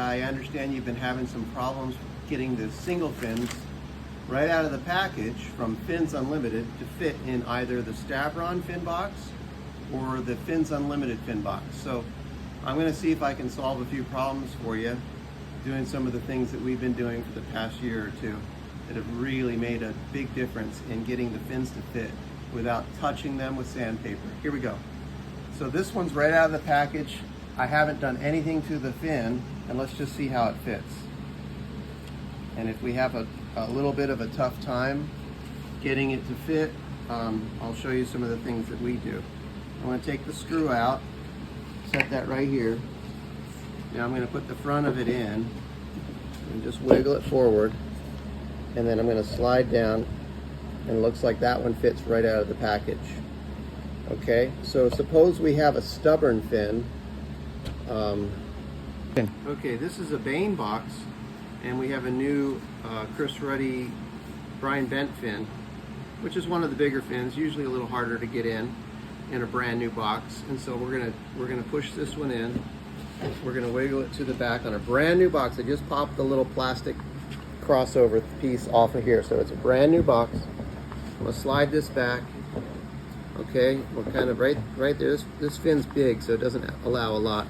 I understand you've been having some problems getting the single fins right out of the package from Fins Unlimited to fit in either the Stavron fin box or the Fins Unlimited fin box. So I'm going to see if I can solve a few problems for you, doing some of the things that we've been doing for the past year or two that have really made a big difference in getting the fins to fit without touching them with sandpaper. Here we go. So this one's right out of the package. I haven't done anything to the fin, and let's just see how it fits. And if we have a little bit of a tough time getting it to fit, I'll show you some of the things that we do. I'm going to take the screw out, set that right here. Now I'm going to put the front of it in and just wiggle it forward, and then I'm going to slide down, and it looks like that one fits right out of the package. Okay, so suppose we have a stubborn fin. Okay, this is a Bane box, and we have a new Chris Ruddy Brian Bent fin, which is one of the bigger fins, usually a little harder to get in a brand new box. And so we're gonna push this one in. We're gonna wiggle it to the back on a brand new box. I just popped the little plastic crossover piece off of here, so it's a brand new box. I'm gonna slide this back. Okay, we're kind of right there. This fin's big, so it doesn't allow a lot.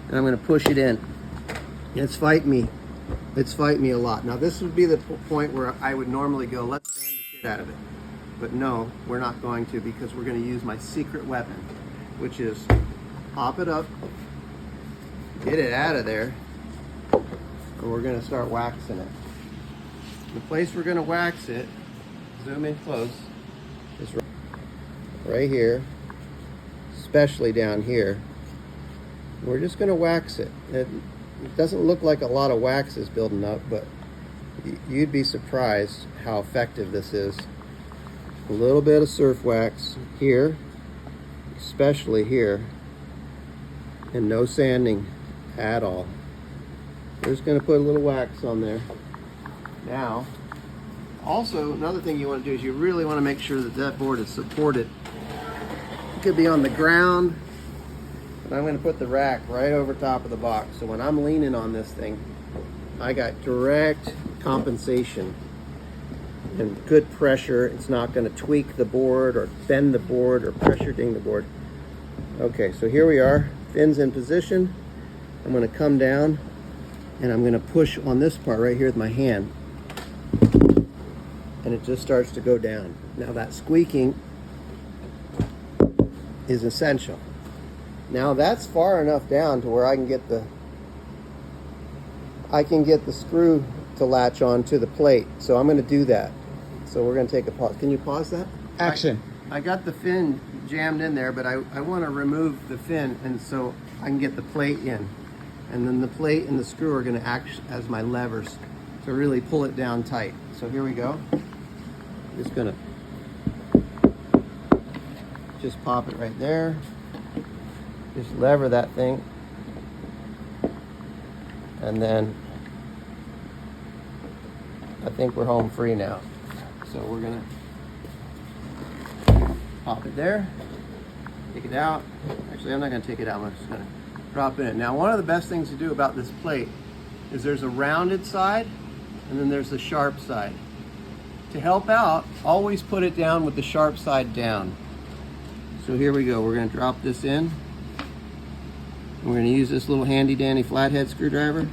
And I'm going to push it in. It's fighting me. It's fighting me a lot. Now this would be the point where I would normally go, let's sand the shit out of it. But no, we're not going to, because we're going to use my secret weapon, which is pop it up, get it out of there, and we're going to start waxing it. The place we're going to wax it, zoom in close, is right here, especially down here. We're just going to wax it. It doesn't look like a lot of wax is building up, but you'd be surprised how effective this is. A little bit of surf wax here, especially here, and no sanding at all. We're just going to put a little wax on there. Now, also another thing you want to do is you really want to make sure that that board is supported. It could be on the ground. And I'm going to put the rack right over top of the box, so when I'm leaning on this thing, I got direct compensation and good pressure. It's not going to tweak the board or bend the board or pressure ding the board. Okay, so here we are, fins in position. I'm going to come down and I'm going to push on this part right here with my hand, and it just starts to go down. Now that squeaking is essential. Now that's far enough down to where I can get the screw to latch on to the plate. So I'm going to do that. So we're going to take a pause. Can you pause that? Action. I got the fin jammed in there, but I want to remove the fin, and so I can get the plate in. And then the plate and the screw are going to act as my levers to really pull it down tight. So here we go. Just going to just pop it right there. Just lever that thing, and then I think we're home free now. So we're gonna pop it there, take it out. Actually, I'm not gonna take it out, I'm just gonna drop it in. Now, one of the best things to do about this plate is there's a rounded side and then there's the sharp side. To help out, always put it down with the sharp side down. So here we go, we're gonna drop this in. We're going to use this little handy dandy flathead screwdriver,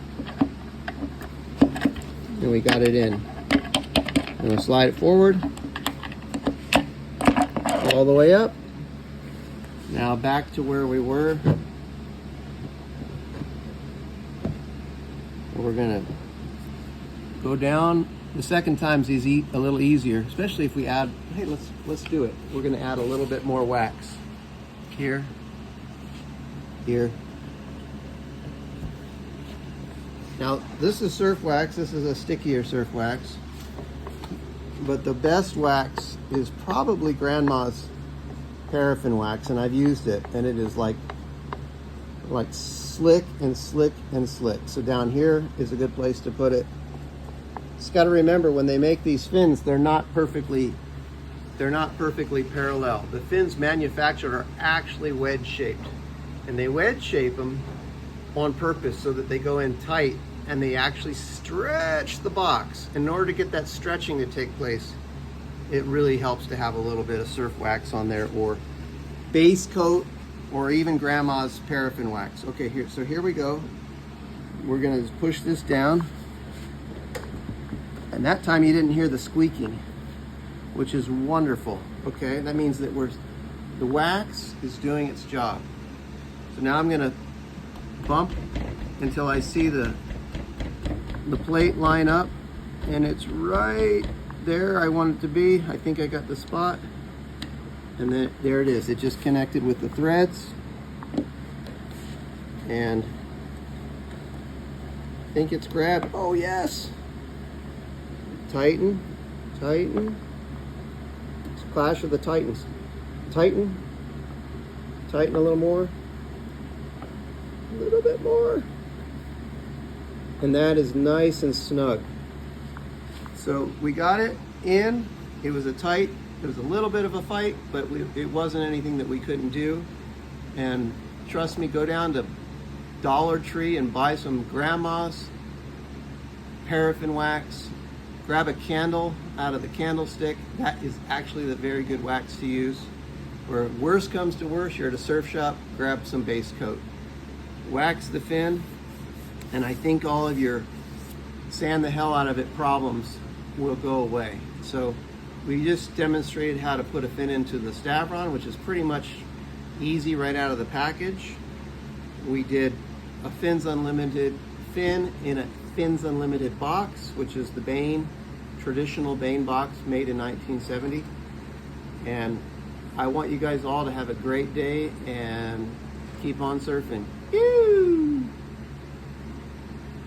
and we got it in. I'm going to slide it forward all the way up. Now back to where we were. We're going to go down. The second time's a little easier, especially if we add, hey, let's do it. We're going to add a little bit more wax here, here. Now, this is surf wax. This is a stickier surf wax. But the best wax is probably Grandma's paraffin wax, and I've used it, and it is like slick and slick and slick. So down here is a good place to put it. Just got to remember, when they make these fins, they're not perfectly parallel. The fins manufactured are actually wedge shaped, and they wedge shape them on purpose so that they go in tight and they actually stretch the box. In order to get that stretching to take place, it really helps to have a little bit of surf wax on there, or base coat, or even grandma's paraffin wax. Okay, here we go. We're gonna push this down. And that time you didn't hear the squeaking, which is wonderful. Okay, that means that the wax is doing its job. So now I'm gonna bump until I see the plate line up, and it's right there I want it to be. I think I got the spot, and then there it is. It just connected with the threads, and I think it's grabbed. Oh yes. Tighten, tighten. It's Clash of the Titans. Tighten, tighten a little more, a little bit more. And that is nice and snug. So we got it in. It was it was a little bit of a fight, but it wasn't anything that we couldn't do. And trust me, go down to Dollar Tree and buy some grandma's paraffin wax. Grab a candle out of the candlestick. That is actually the very good wax to use. Where worst comes to worst, you're at a surf shop, grab some base coat. Wax the fin, and I think all of your sand the hell out of it problems will go away. So we just demonstrated how to put a fin into the Stavron, which is pretty much easy right out of the package. We did a Fins Unlimited fin in a Fins Unlimited box, which is the Bane, traditional Bane box made in 1970. And I want you guys all to have a great day and keep on surfing. Ew!